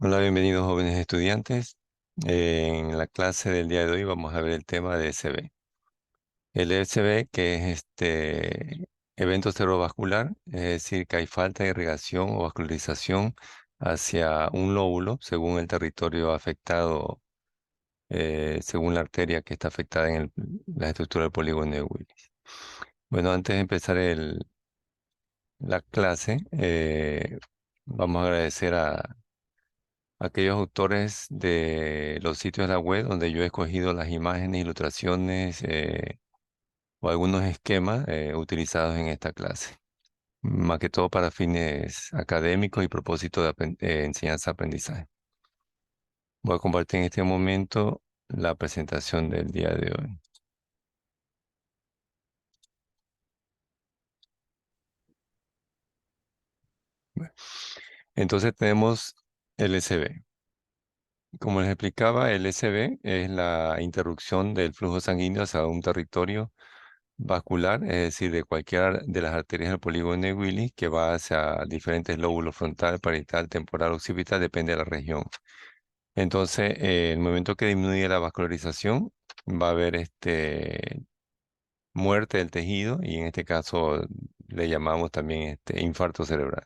Hola, bienvenidos jóvenes estudiantes. En la clase del día de hoy vamos a ver el tema de ECV. El ECV, que es evento cerebrovascular, es decir, que hay falta de irrigación o vascularización hacia un lóbulo según el territorio afectado, según la arteria que está afectada en la estructura del polígono de Willis. Bueno, antes de empezar la clase, vamos a agradecer a aquellos autores de los sitios de la web donde yo he escogido las imágenes, ilustraciones o algunos esquemas utilizados en esta clase, más que todo para fines académicos y propósito de enseñanza-aprendizaje. Voy a compartir en este momento la presentación del día de hoy. Bueno, entonces tenemos el SB. Como les explicaba, el SB es la interrupción del flujo sanguíneo hacia un territorio vascular, es decir, de cualquiera de las arterias del polígono de Willis que va hacia diferentes lóbulos frontal, parietal, temporal, occipital, depende de la región. Entonces, el momento que disminuye la vascularización, va a haber muerte del tejido y en este caso le llamamos también infarto cerebral.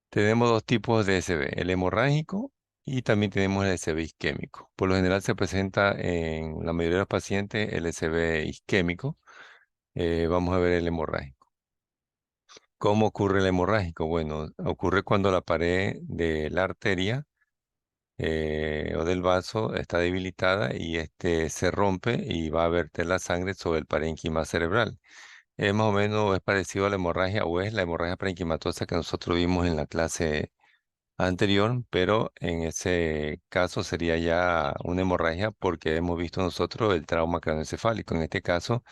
Tenemos dos tipos de SB, el hemorrágico y también tenemos el SB isquémico. Por lo general se presenta en la mayoría de los pacientes el SB isquémico. Vamos a ver el hemorrágico. ¿Cómo ocurre el hemorrágico? Bueno, ocurre cuando la pared de la arteria o del vaso está debilitada y este se rompe y va a verter la sangre sobre el parénquima cerebral. Es más o menos es parecido a la hemorragia o es la hemorragia parenquimatosa que nosotros vimos en la clase anterior, pero en ese caso sería ya una hemorragia porque hemos visto nosotros el trauma craneoencefálico. En este caso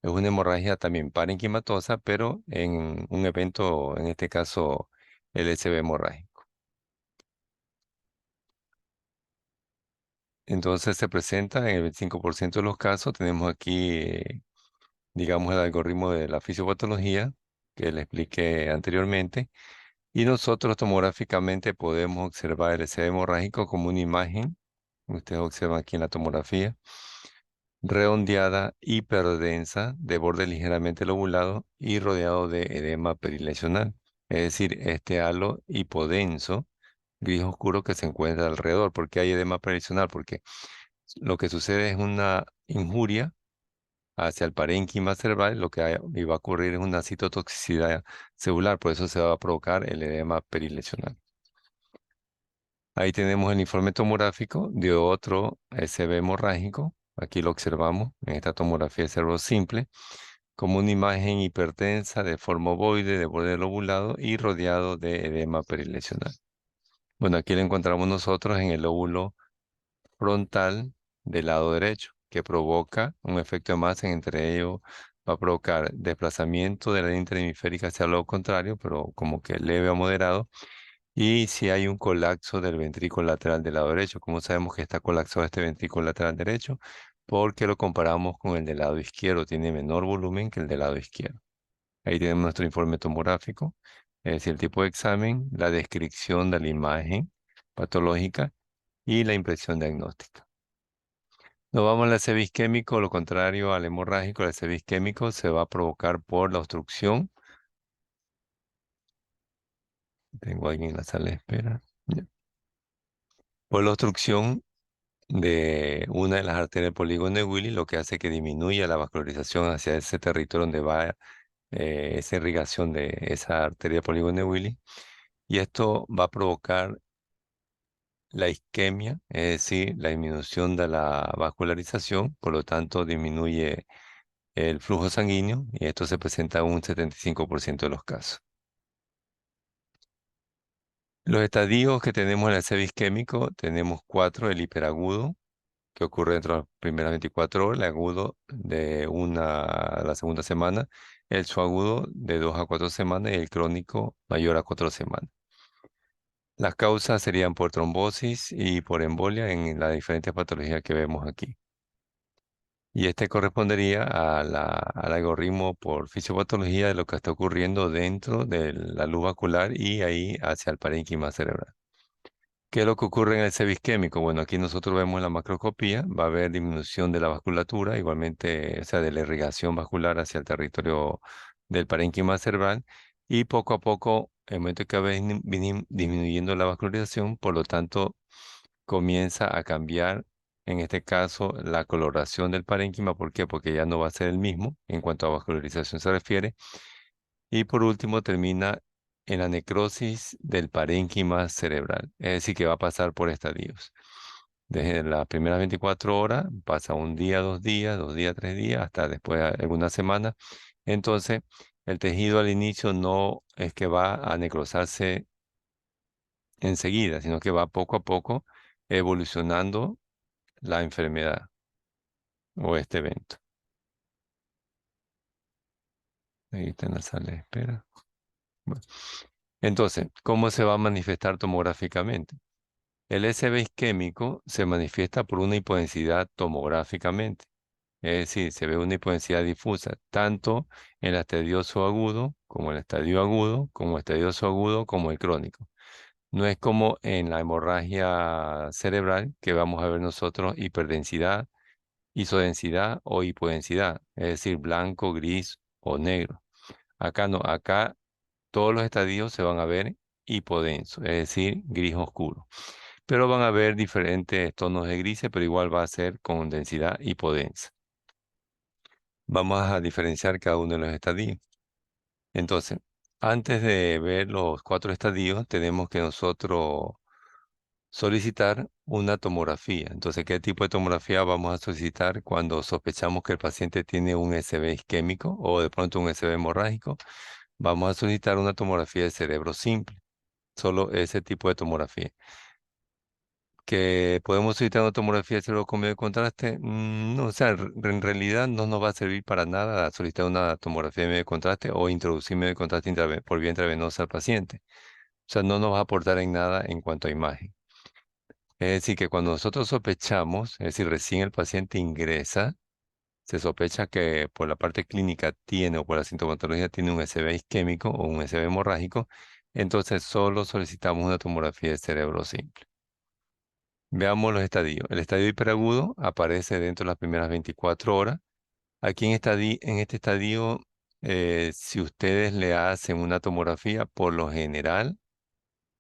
es una hemorragia también parenquimatosa, pero en un evento, en este caso, el SB hemorrágico. Entonces se presenta en el 25% de los casos. Tenemos aquí, digamos, el algoritmo de la fisiopatología que le expliqué anteriormente. Y nosotros tomográficamente podemos observar el SB hemorrágico como una imagen. Ustedes observan aquí en la tomografía redondeada, hiperdensa, de borde ligeramente lobulado y rodeado de edema perilesional. Es decir, este halo hipodenso, gris oscuro que se encuentra alrededor. ¿Por qué hay edema perilesional? Porque lo que sucede es una injuria hacia el parénquima cerebral, y va a ocurrir es una citotoxicidad celular, por eso se va a provocar el edema perilesional. Ahí tenemos el informe tomográfico de otro SB hemorrágico. Aquí lo observamos en esta tomografía de cerebro simple, como una imagen hipertensa de forma ovoide, de borde lobulado y rodeado de edema perilesional. Bueno, aquí lo encontramos nosotros en el lóbulo frontal del lado derecho, que provoca un efecto de masa, entre ellos va a provocar desplazamiento de la línea interhemisférica hacia el lado contrario, pero como que leve a moderado, y si hay un colapso del ventrículo lateral del lado derecho. ¿Cómo sabemos que está colapsado este ventrículo lateral derecho? Porque lo comparamos con el del lado izquierdo, tiene menor volumen que el del lado izquierdo. Ahí tenemos nuestro informe tomográfico, es decir, el tipo de examen, la descripción de la imagen patológica y la impresión diagnóstica. Nos vamos al ACV isquémico, lo contrario al hemorrágico. El ACV isquémico se va a provocar por la obstrucción. Tengo a alguien en la sala de espera. Ya. Por la obstrucción de una de las arterias del polígono de Willis, lo que hace que disminuya la vascularización hacia ese territorio donde va esa irrigación de esa arteria del polígono de Willis. Y esto va a provocar la isquemia, es decir, la disminución de la vascularización, por lo tanto disminuye el flujo sanguíneo y esto se presenta en un 75% de los casos. Los estadios que tenemos en el SEB isquémico, tenemos cuatro: el hiperagudo, que ocurre dentro de las primeras 24 horas, el agudo de una a la segunda semana, el subagudo de 2 a 4 semanas y el crónico mayor a 4 semanas. Las causas serían por trombosis y por embolia en las diferentes patologías que vemos aquí. Y este correspondería al algoritmo por fisiopatología de lo que está ocurriendo dentro de la luz vacular y ahí hacia el parénquima cerebral. ¿Qué es lo que ocurre en el SEV isquémico? Bueno, aquí nosotros vemos la macroscopía, va a haber disminución de la vasculatura, igualmente, o sea, de la irrigación vascular hacia el territorio del parénquima cerebral, y poco a poco, en el momento que va disminuyendo la vascularización, por lo tanto, comienza a cambiar, en este caso, la coloración del parénquima. ¿Por qué? Porque ya no va a ser el mismo en cuanto a vascularización se refiere. Y por último, termina en la necrosis del parénquima cerebral, es decir, que va a pasar por estadios. Desde las primeras 24 horas, pasa un día, 2 días, 2 días, 3 días, hasta después de alguna semana. Entonces, el tejido al inicio no es que va a necrosarse enseguida, sino que va poco a poco evolucionando la enfermedad o este evento. Ahí está en la sala de espera. Bueno, entonces, ¿cómo se va a manifestar tomográficamente? El SB isquémico se manifiesta por una hipodensidad tomográficamente, es decir, se ve una hipodensidad difusa tanto en el estadioso agudo como el estadio agudo, como el estadioso agudo como el crónico. No es como en la hemorragia cerebral que vamos a ver nosotros hiperdensidad, isodensidad o hipodensidad, es decir, blanco, gris o negro. Acá no, acá todos los estadios se van a ver hipodensos, es decir, gris oscuro. Pero van a haber diferentes tonos de grises, pero igual va a ser con densidad hipodensa. Vamos a diferenciar cada uno de los estadios. Entonces, antes de ver los 4 estadios, tenemos que nosotros solicitar una tomografía. Entonces, ¿qué tipo de tomografía vamos a solicitar cuando sospechamos que el paciente tiene un SB isquémico o de pronto un SB hemorrágico? Vamos a solicitar una tomografía de cerebro simple, solo ese tipo de tomografía. ¿Que podemos solicitar una tomografía de cerebro con medio de contraste? No, o sea, en realidad no nos va a servir para nada solicitar una tomografía de medio de contraste o introducir medio de contraste por vía intravenosa al paciente. O sea, no nos va a aportar en nada en cuanto a imagen. Es decir, que cuando nosotros sospechamos, es decir, recién el paciente ingresa, se sospecha que por la parte clínica tiene o por la sintomatología tiene un SB isquémico o un SB hemorrágico, entonces solo solicitamos una tomografía de cerebro simple. Veamos los estadios. El estadio hiperagudo aparece dentro de las primeras 24 horas. Aquí en este estadio, si ustedes le hacen una tomografía, por lo general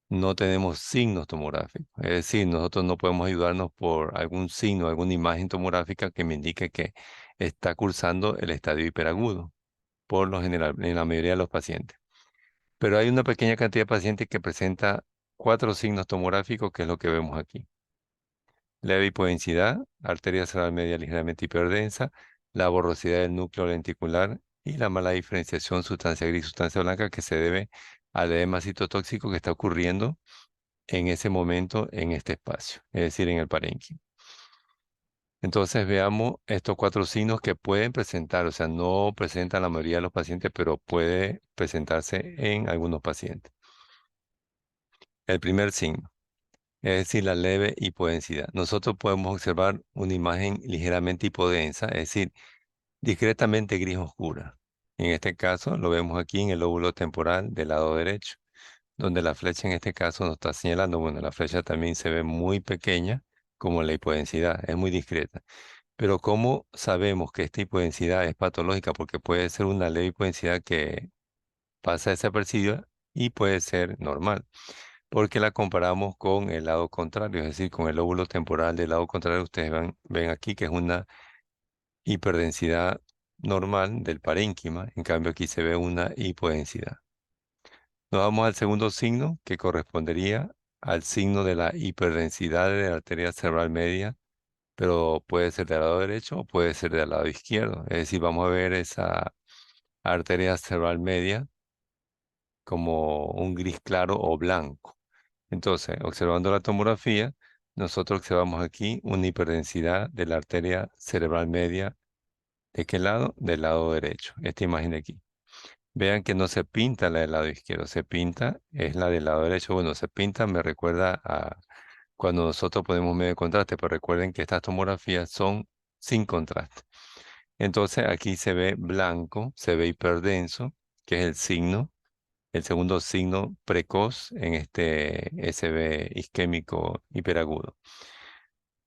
no tenemos signos tomográficos. Es decir, nosotros no podemos ayudarnos por algún signo, alguna imagen tomográfica que me indique que está cursando el estadio hiperagudo, por lo general, en la mayoría de los pacientes. Pero hay una pequeña cantidad de pacientes que presenta 4 signos tomográficos, que es lo que vemos aquí: leve hipodensidad, arteria cerebral media ligeramente hiperdensa, la borrosidad del núcleo lenticular y la mala diferenciación sustancia gris, sustancia blanca, que se debe al edema citotóxico que está ocurriendo en ese momento en este espacio, es decir, en el parénquima. Entonces veamos estos 4 signos que pueden presentar, o sea, no presentan la mayoría de los pacientes, pero puede presentarse en algunos pacientes. El primer signo, es decir, la leve hipodensidad. Nosotros podemos observar una imagen ligeramente hipodensa, es decir, discretamente gris oscura. En este caso lo vemos aquí en el lóbulo temporal del lado derecho, donde la flecha en este caso nos está señalando. Bueno, la flecha también se ve muy pequeña, como la hipodensidad, es muy discreta. Pero ¿cómo sabemos que esta hipodensidad es patológica? Porque puede ser una leve hipodensidad que pasa desapercibida y puede ser normal, porque la comparamos con el lado contrario, es decir, con el lóbulo temporal del lado contrario. Ustedes ven aquí que es una hiperdensidad normal del parénquima, en cambio aquí se ve una hipodensidad. Nos vamos al segundo signo, que correspondería al signo de la hiperdensidad de la arteria cerebral media, pero puede ser del lado derecho o puede ser del lado izquierdo. Es decir, vamos a ver esa arteria cerebral media como un gris claro o blanco. Entonces, observando la tomografía, nosotros observamos aquí una hiperdensidad de la arteria cerebral media. ¿De qué lado? Del lado derecho. Esta imagen de aquí. Vean que no se pinta la del lado izquierdo, se pinta, es la del lado derecho. Bueno, se pinta, me recuerda a cuando nosotros ponemos medio de contraste, pero recuerden que estas tomografías son sin contraste. Entonces aquí se ve blanco, se ve hiperdenso, que es el signo el segundo signo precoz en este SB isquémico hiperagudo.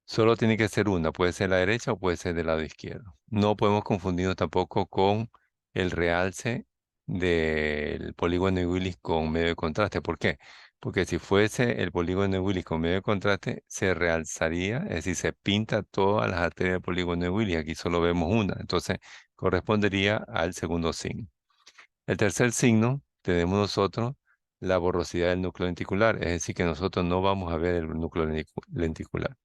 Solo tiene que ser una, puede ser la derecha o puede ser del lado izquierdo. No podemos confundirnos tampoco con el realce del polígono de Willis con medio de contraste. ¿Por qué? Porque si fuese el polígono de Willis con medio de contraste, se realzaría, es decir, se pinta todas las arterias del polígono de Willis. Aquí solo vemos una, entonces correspondería al segundo signo. El tercer signo, tenemos nosotros la borrosidad del núcleo lenticular, es decir, que nosotros no vamos a ver el núcleo lenticular.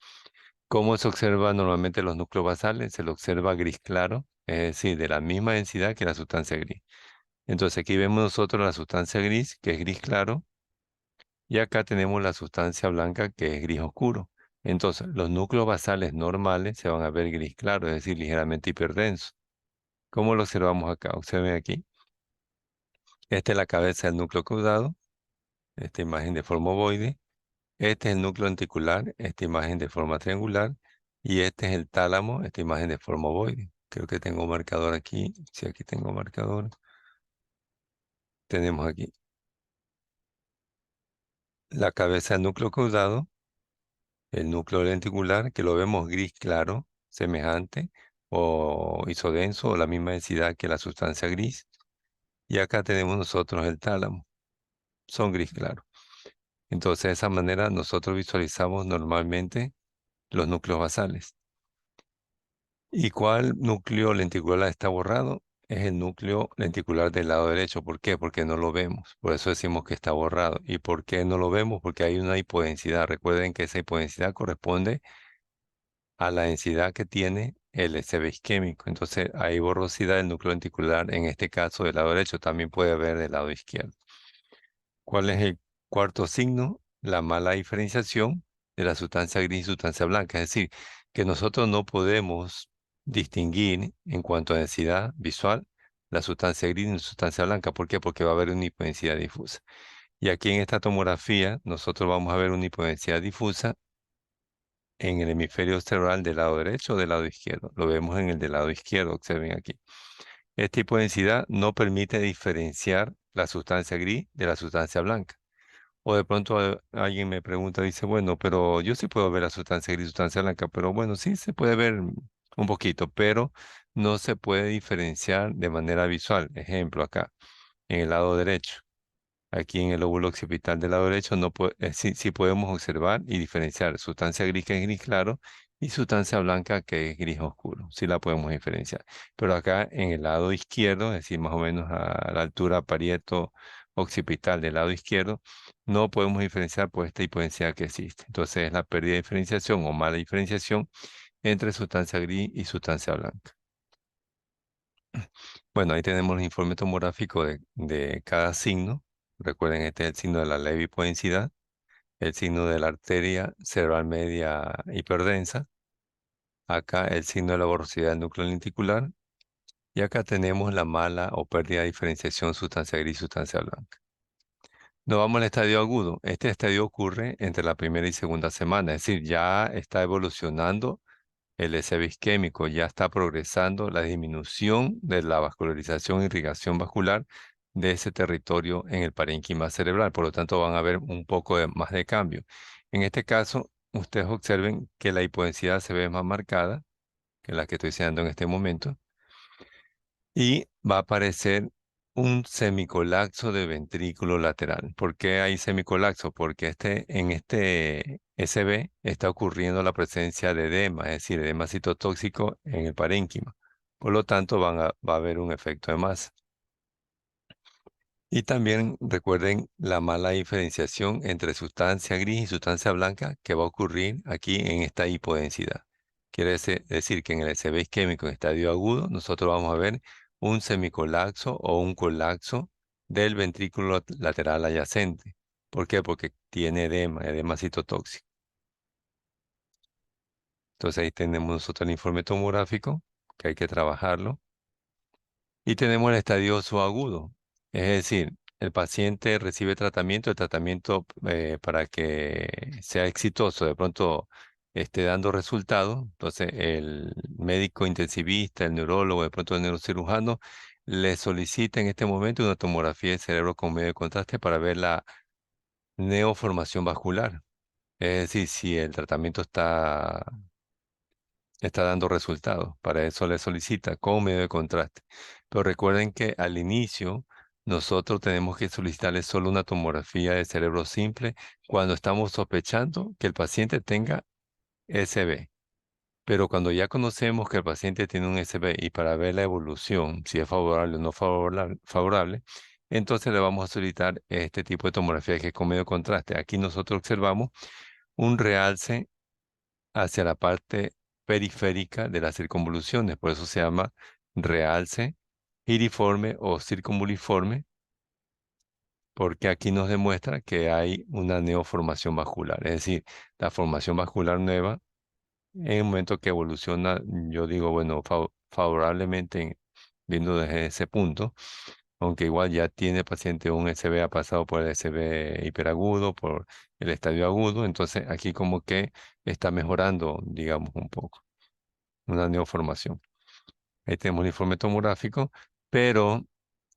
¿Cómo se observa normalmente los núcleos basales? Se lo observa gris claro, es decir, de la misma densidad que la sustancia gris. Entonces aquí vemos nosotros la sustancia gris, que es gris claro, y acá tenemos la sustancia blanca, que es gris oscuro. Entonces, los núcleos basales normales se van a ver gris claro, es decir, ligeramente hiperdensos. ¿Cómo lo observamos acá? Observen aquí. Esta es la cabeza del núcleo caudado, esta imagen de forma ovoide. Este es el núcleo lenticular, esta imagen de forma triangular, y este es el tálamo, esta imagen de forma ovoide. Creo que tengo marcador aquí. Si aquí tengo marcador, tenemos aquí la cabeza del núcleo caudado, el núcleo lenticular, que lo vemos gris claro, semejante, o isodenso, o la misma densidad que la sustancia gris. Y acá tenemos nosotros el tálamo, son gris claro. Entonces, de esa manera nosotros visualizamos normalmente los núcleos basales. ¿Y cuál núcleo lenticular está borrado? Es el núcleo lenticular del lado derecho. ¿Por qué? Porque no lo vemos. Por eso decimos que está borrado. ¿Y por qué no lo vemos? Porque hay una hipodensidad. Recuerden que esa hipodensidad corresponde a la densidad que tiene el SB isquémico. Entonces hay borrosidad del núcleo lenticular, en este caso del lado derecho. También puede haber del lado izquierdo. ¿Cuál es el cuarto signo? La mala diferenciación de la sustancia gris y sustancia blanca. Es decir, que nosotros no podemos distinguir en cuanto a densidad visual la sustancia gris y la sustancia blanca. ¿Por qué? Porque va a haber una hipodensidad difusa. Y aquí en esta tomografía nosotros vamos a ver una hipodensidad difusa en el hemisferio cerebral del lado derecho o del lado izquierdo. Lo vemos en el del lado izquierdo, observen aquí. Este hipodensidad no permite diferenciar la sustancia gris de la sustancia blanca. O de pronto alguien me pregunta, dice, bueno, pero yo sí puedo ver la sustancia gris y sustancia blanca, pero bueno, sí se puede ver un poquito, pero no se puede diferenciar de manera visual. Ejemplo, acá, en el lado derecho. Aquí en el lóbulo occipital del lado derecho sí, sí podemos observar y diferenciar sustancia gris, que es gris claro, y sustancia blanca, que es gris oscuro. Sí la podemos diferenciar. Pero acá en el lado izquierdo, es decir, más o menos a la altura parieto occipital del lado izquierdo, no podemos diferenciar por esta hipodensidad que existe. Entonces es la pérdida de diferenciación o mala diferenciación entre sustancia gris y sustancia blanca. Bueno, ahí tenemos el informe tomográfico de cada signo. Recuerden, este es el signo de la leve hipodensidad, el signo de la arteria cerebral media hiperdensa, acá el signo de la borrosidad del núcleo lenticular, y acá tenemos la mala o pérdida de diferenciación sustancia gris, sustancia blanca. Nos vamos al estadio agudo. Este estadio ocurre entre la primera y segunda semana, es decir, ya está evolucionando el SB isquémico, ya está progresando la disminución de la vascularización e irrigación vascular de ese territorio en el parénquima cerebral. Por lo tanto, van a ver un poco más de cambio. En este caso, ustedes observen que la hipodensidad se ve más marcada que la que estoy enseñando en este momento y va a aparecer un semicolapso de ventrículo lateral. ¿Por qué hay semicolapso? Porque en este SB está ocurriendo la presencia de edema, es decir, edema citotóxico en el parénquima. Por lo tanto, va a haber un efecto de masa. Y también recuerden la mala diferenciación entre sustancia gris y sustancia blanca que va a ocurrir aquí en esta hipodensidad. Decir que en el SB isquémico en estadio agudo nosotros vamos a ver un semicolapso o un colapso del ventrículo lateral adyacente. ¿Por qué? Porque tiene edema citotóxico. Entonces ahí tenemos nosotros el informe tomográfico que hay que trabajarlo. Y tenemos el estadio subagudo, es decir, el paciente recibe tratamiento, el tratamiento para que sea exitoso, de pronto esté dando resultados. Entonces, el médico intensivista, el neurólogo, de pronto el neurocirujano, le solicita en este momento una tomografía de cerebro con medio de contraste para ver la neoformación vascular. Es decir, si el tratamiento está dando resultados. Para eso le solicita con medio de contraste. Pero recuerden que al inicio nosotros tenemos que solicitarle solo una tomografía de cerebro simple cuando estamos sospechando que el paciente tenga SB. Pero cuando ya conocemos que el paciente tiene un SB y para ver la evolución, si es favorable o no favorable, entonces le vamos a solicitar este tipo de tomografía que es con medio contraste. Aquí nosotros observamos un realce hacia la parte periférica de las circunvoluciones. Por eso se llama realce giriforme o circunvuliforme, porque aquí nos demuestra que hay una neoformación vascular. Es decir, la formación vascular nueva, en el momento que evoluciona, yo digo, bueno, favorablemente, viendo desde ese punto, aunque igual ya tiene el paciente un SB, ha pasado por el SB hiperagudo, por el estadio agudo, entonces aquí como que está mejorando, digamos, un poco, una neoformación. Ahí tenemos el informe tomográfico, pero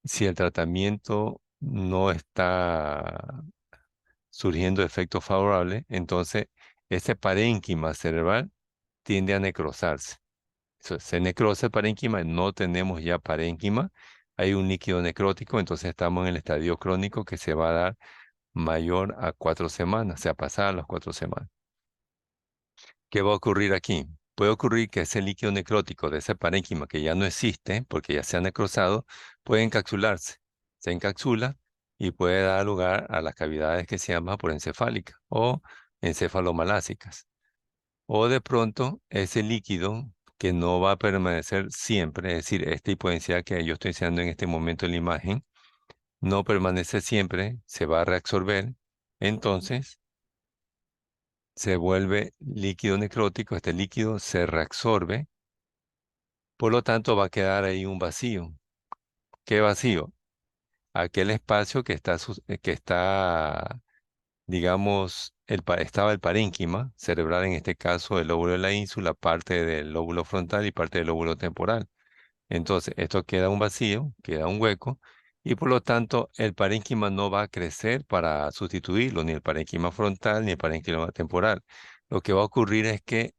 si el tratamiento no está surgiendo efectos favorables, entonces ese parénquima cerebral tiende a necrosarse. Se necrosa el parénquima, no tenemos ya parénquima, hay un líquido necrótico, entonces estamos en el estadio crónico que se va a dar mayor a 4 semanas, o sea, pasar las 4 semanas. ¿Qué va a ocurrir aquí? Puede ocurrir que ese líquido necrótico de ese parénquima que ya no existe, porque ya se ha necrosado, puede encapsularse. Se encapsula y puede dar lugar a las cavidades que se llaman porencefálicas o encefalomalásicas. O de pronto ese líquido que no va a permanecer siempre, es decir, esta hipodensidad que yo estoy enseñando en este momento en la imagen, no permanece siempre, se va a reabsorber. Entonces se vuelve líquido necrótico, este líquido se reabsorbe, por lo tanto va a quedar ahí un vacío. ¿Qué vacío? Aquel espacio que está, digamos, estaba el parénquima cerebral, en este caso el lóbulo de la ínsula, parte del lóbulo frontal y parte del lóbulo temporal. Entonces, esto queda un vacío, queda un hueco, y por lo tanto el parénquima no va a crecer para sustituirlo, ni el parénquima frontal ni el parénquima temporal. Lo que va a ocurrir es que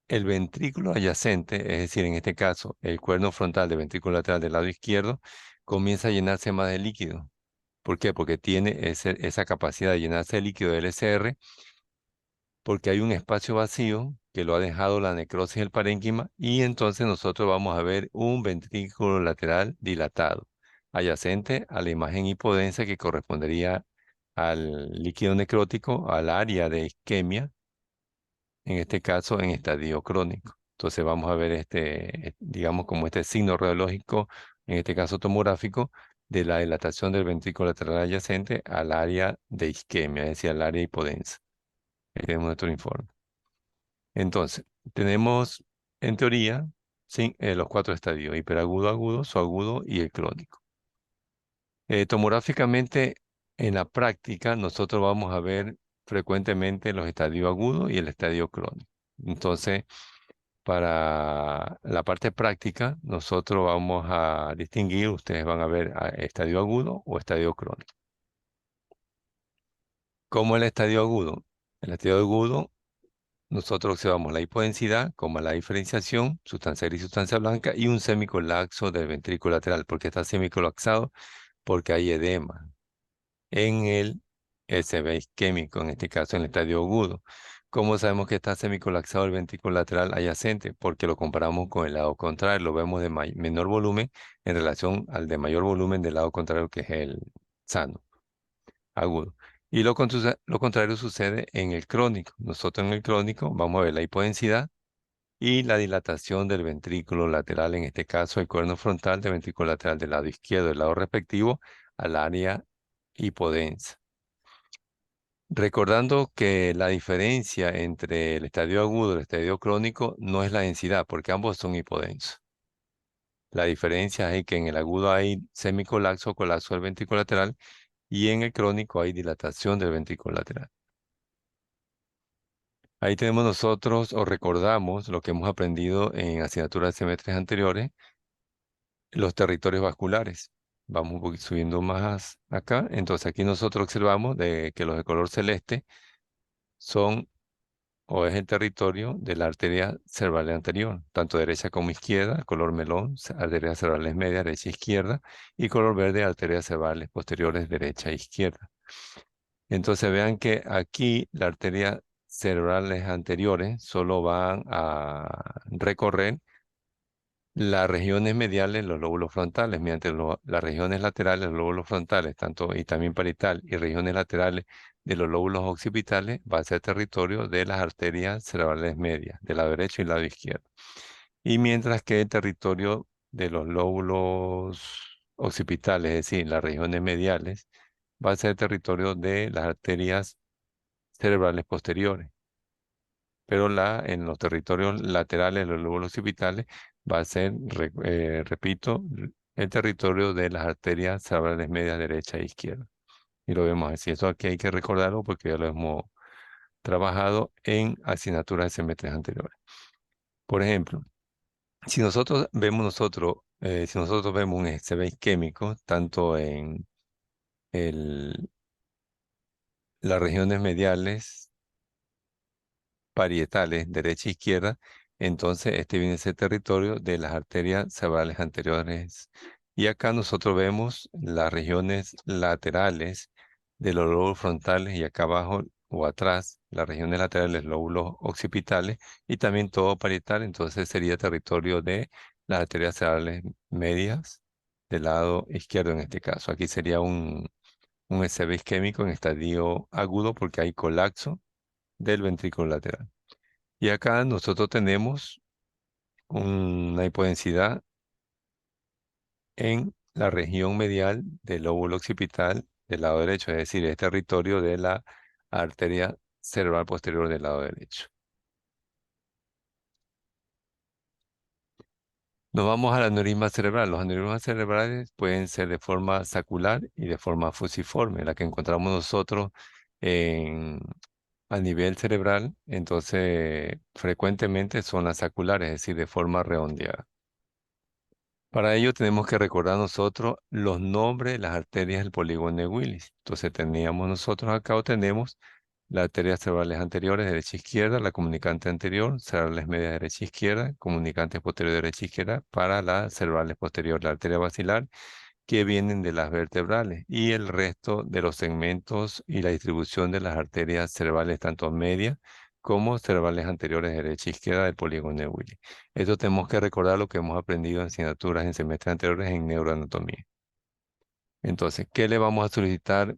el ventrículo adyacente, es decir, en este caso, el cuerno frontal del ventrículo lateral del lado izquierdo, comienza a llenarse más de líquido. ¿Por qué? Porque tiene esa capacidad de llenarse de líquido del SR, porque hay un espacio vacío que lo ha dejado la necrosis del parénquima, y entonces nosotros vamos a ver un ventrículo lateral dilatado, adyacente a la imagen hipodensa que correspondería al líquido necrótico, al área de isquemia, en este caso en estadio crónico. Entonces vamos a ver digamos, como este signo radiológico, en este caso tomográfico, de la dilatación del ventrículo lateral adyacente al área de isquemia, es decir, al área hipodensa. Ahí tenemos nuestro informe. Entonces, tenemos en teoría sí, los 4 estadios: hiperagudo, agudo, subagudo y el crónico. Tomográficamente, en la práctica, nosotros vamos a ver frecuentemente los estadios agudos y el estadio crónico. Entonces, para la parte práctica, nosotros vamos a distinguir, ustedes van a ver estadio agudo o estadio crónico. ¿Cómo el estadio agudo? El estadio agudo, nosotros observamos la hipodensidad, como la diferenciación, sustancia gris, sustancia blanca, y un semicolapso del ventrículo lateral. ¿Por qué está semicolapsado? Porque hay edema en el SB isquémico, en este caso en el estadio agudo. ¿Cómo sabemos que está semicolapsado el ventrículo lateral adyacente? Porque lo comparamos con el lado contrario, lo vemos de menor volumen en relación al de mayor volumen del lado contrario, que es el sano, agudo. Y lo contrario sucede en el crónico. Nosotros en el crónico vamos a ver la hipodensidad y la dilatación del ventrículo lateral, en este caso el cuerno frontal del ventrículo lateral del lado izquierdo, del lado respectivo, al área hipodensa. Recordando que la diferencia entre el estadio agudo y el estadio crónico no es la densidad, porque ambos son hipodensos. La diferencia es que en el agudo hay semicolapso o colapso del ventrículo lateral, y en el crónico hay dilatación del ventrículo lateral. Ahí tenemos nosotros, o recordamos lo que hemos aprendido en asignaturas de semestres anteriores, los territorios vasculares. Vamos un poquito subiendo más acá. Entonces aquí nosotros observamos de que los de color celeste son o es el territorio de la arteria cerebral anterior, tanto derecha como izquierda, color melón, arterias cerebrales media, derecha e izquierda, y color verde, arterias cerebrales posteriores, derecha e izquierda. Entonces vean que aquí las arterias cerebrales anteriores solo van a recorrer las regiones mediales, los lóbulos frontales, mediante las regiones laterales, los lóbulos frontales, tanto y también parietal, y regiones laterales de los lóbulos occipitales, va a ser territorio de las arterias cerebrales medias, del lado derecho y lado izquierdo. Y mientras que el territorio de los lóbulos occipitales, es decir, las regiones mediales, va a ser territorio de las arterias cerebrales posteriores, pero en los territorios laterales, los lóbulos occipitales, va a ser, repito, el territorio de las arterias cerebrales medias derecha e izquierda. Y lo vemos así. Eso aquí hay que recordarlo porque ya lo hemos trabajado en asignaturas de semestres anteriores. Por ejemplo, si nosotros vemos un excebo isquémico, tanto en el- las regiones mediales parietales, derecha e izquierda, entonces este viene a ser territorio de las arterias cerebrales anteriores. Y acá nosotros vemos las regiones laterales de los lóbulos frontales y acá abajo o atrás, las regiones laterales, lóbulos occipitales y también todo parietal, entonces sería territorio de las arterias cerebrales medias del lado izquierdo en este caso. Aquí sería un SB isquémico en estadio agudo porque hay colapso del ventrículo lateral. Y acá nosotros tenemos una hipodensidad en la región medial del lóbulo occipital del lado derecho, es decir, es territorio de la arteria cerebral posterior del lado derecho. Nos vamos al aneurisma cerebral. Los aneurismas cerebrales pueden ser de forma sacular y de forma fusiforme, la que encontramos nosotros en, a nivel cerebral, entonces frecuentemente son las saculares, es decir, de forma redondeada. Para ello tenemos que recordar nosotros los nombres de las arterias del polígono de Willis. Entonces teníamos nosotros acá o tenemos las arterias cerebrales anteriores, derecha e izquierda, la comunicante anterior, cerebrales medias derecha e izquierda, comunicantes posterior derecha e izquierda para las cerebrales posteriores, la arteria basilar que vienen de las vertebrales y el resto de los segmentos y la distribución de las arterias cerebrales, tanto medias como cerebrales anteriores, derecha e izquierda del polígono de Willis. Esto tenemos que recordar lo que hemos aprendido en asignaturas en semestres anteriores en neuroanatomía. Entonces, ¿qué le vamos a solicitar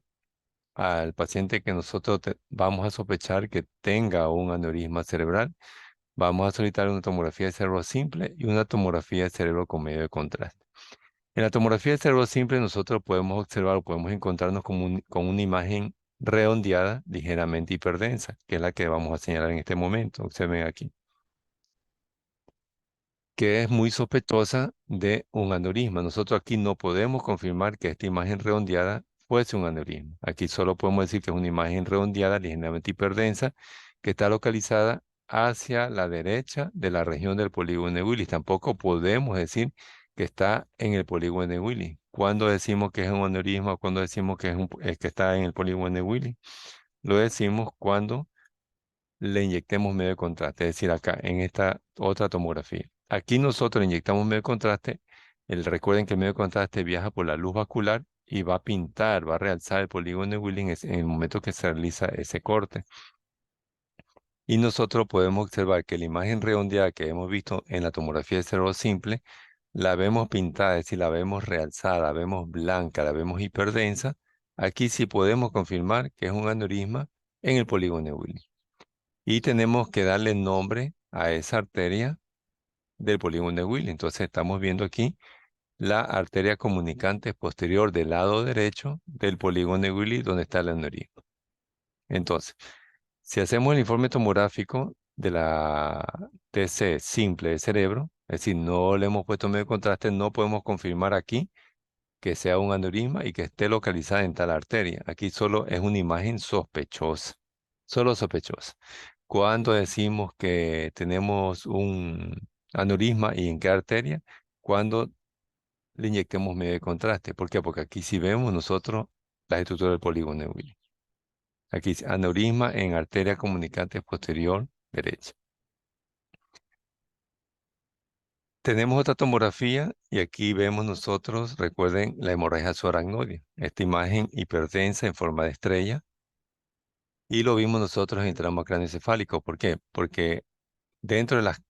al paciente que nosotros vamos a sospechar que tenga un aneurisma cerebral? Vamos a solicitar una tomografía de cerebro simple y una tomografía de cerebro con medio de contraste. En la tomografía de cerebro simple nosotros podemos observar o podemos encontrarnos con una imagen redondeada, ligeramente hiperdensa, que es la que vamos a señalar en este momento. Observen aquí, que es muy sospechosa de un aneurisma. Nosotros aquí no podemos confirmar que esta imagen redondeada fuese un aneurisma. Aquí solo podemos decir que es una imagen redondeada, ligeramente hiperdensa, que está localizada hacia la derecha de la región del polígono de Willis. Tampoco podemos decir que está en el polígono de Willis. ¿Cuándo decimos que es un aneurisma o cuándo decimos que es que está en el polígono de Willis? Lo decimos cuando le inyectemos medio de contraste, es decir, acá en esta otra tomografía. Aquí nosotros le inyectamos medio de contraste. Recuerden que el medio de contraste viaja por la luz vascular y va a pintar, va a realzar el polígono de Willis en el momento que se realiza ese corte. Y nosotros podemos observar que la imagen redondeada que hemos visto en la tomografía de cerebro simple, la vemos pintada, es decir, la vemos realzada, la vemos blanca, la vemos hiperdensa. Aquí sí podemos confirmar que es un aneurisma en el polígono de Willis. Y tenemos que darle nombre a esa arteria del polígono de Willis. Entonces estamos viendo aquí la arteria comunicante posterior del lado derecho del polígono de Willis, donde está el aneurisma. Entonces, si hacemos el informe tomográfico de la TC simple de cerebro, es decir, no le hemos puesto medio de contraste, no podemos confirmar aquí que sea un aneurisma y que esté localizada en tal arteria. Aquí solo es una imagen sospechosa, solo sospechosa. Cuando decimos que tenemos un aneurisma y en qué arteria, cuando le inyectemos medio de contraste. ¿Por qué? Porque aquí si vemos nosotros la estructura del polígono de Willy. Aquí dice aneurisma en arteria comunicante posterior derecha. Tenemos otra tomografía y aquí vemos nosotros, recuerden, la hemorragia subaracnoidea. Esta imagen hipertensa en forma de estrella y lo vimos nosotros en el trauma craneoencefálico. ¿Por qué? Porque dentro de las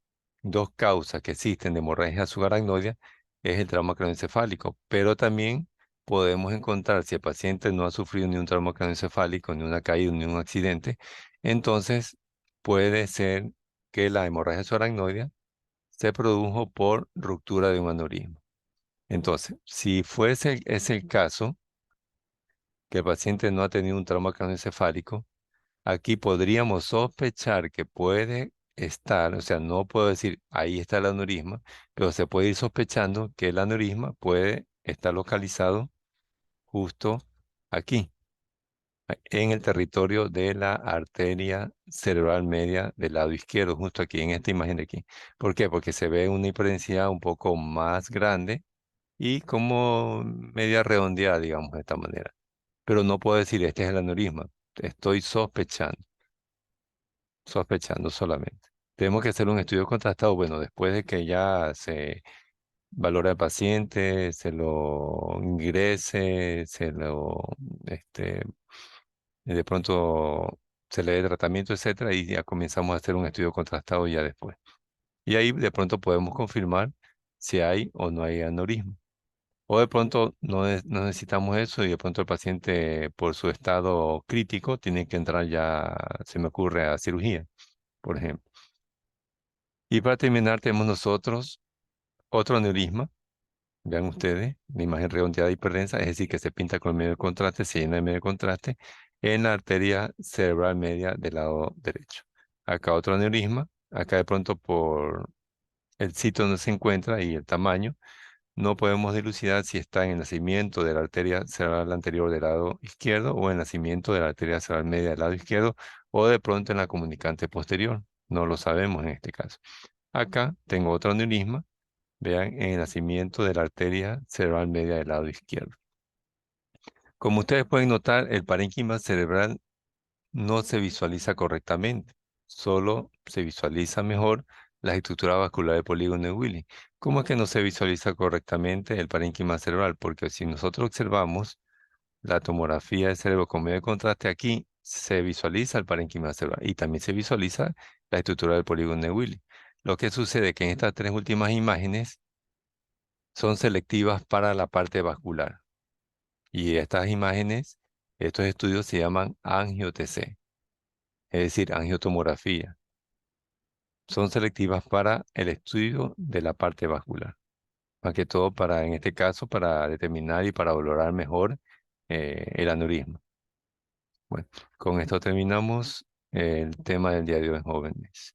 dos causas que existen de hemorragia subaracnoidea es el trauma craneoencefálico, pero también podemos encontrar, si el paciente no ha sufrido ni un trauma craneoencefálico, ni una caída, ni un accidente, entonces puede ser que la hemorragia subaracnoidea se produjo por ruptura de un aneurisma. Entonces, si fuese ese el caso, que el paciente no ha tenido un trauma craneoencefálico, aquí podríamos sospechar que puede estar, o sea, no puedo decir ahí está el aneurisma, pero se puede ir sospechando que el aneurisma puede estar localizado justo aquí, en el territorio de la arteria cerebral media del lado izquierdo, justo aquí, en esta imagen de aquí. ¿Por qué? Porque se ve una hiperdensidad un poco más grande y como media redondeada, digamos, de esta manera. Pero no puedo decir este es el aneurisma, estoy sospechando solamente. Tenemos que hacer un estudio contrastado, bueno, después de que ya se valora al paciente, se lo ingrese, este, de pronto se le dé tratamiento, etcétera, y ya comenzamos a hacer un estudio contrastado ya después. Y ahí de pronto podemos confirmar si hay o no hay aneurisma. O de pronto no necesitamos eso y de pronto el paciente por su estado crítico tiene que entrar ya, se me ocurre, a cirugía, por ejemplo. Y para terminar tenemos nosotros otro aneurisma. Vean ustedes, la imagen redondeada hiperdensa, es decir, que se pinta con el medio de contraste, se llena de medio de contraste en la arteria cerebral media del lado derecho. Acá otro aneurisma, acá de pronto por el sitio donde se encuentra y el tamaño, no podemos dilucidar si está en el nacimiento de la arteria cerebral anterior del lado izquierdo o en el nacimiento de la arteria cerebral media del lado izquierdo o de pronto en la comunicante posterior. No lo sabemos en este caso. Acá tengo otro aneurisma. Vean en el nacimiento de la arteria cerebral media del lado izquierdo. Como ustedes pueden notar, el parénquima cerebral no se visualiza correctamente, solo se visualiza mejor la estructura vascular del polígono de Willy. ¿Cómo es que no se visualiza correctamente el parénquima cerebral? Porque si nosotros observamos la tomografía del cerebro con medio de contraste aquí, se visualiza el parénquima cerebral y también se visualiza la estructura del polígono de Willy. Lo que sucede es que en estas tres últimas imágenes son selectivas para la parte vascular. Y estas imágenes, estos estudios se llaman angio-TC, es decir, angiotomografía. Son selectivas para el estudio de la parte vascular. Más que todo para, en este caso, para determinar y para valorar mejor el aneurisma. Bueno, con esto terminamos el tema del día de hoy, jóvenes.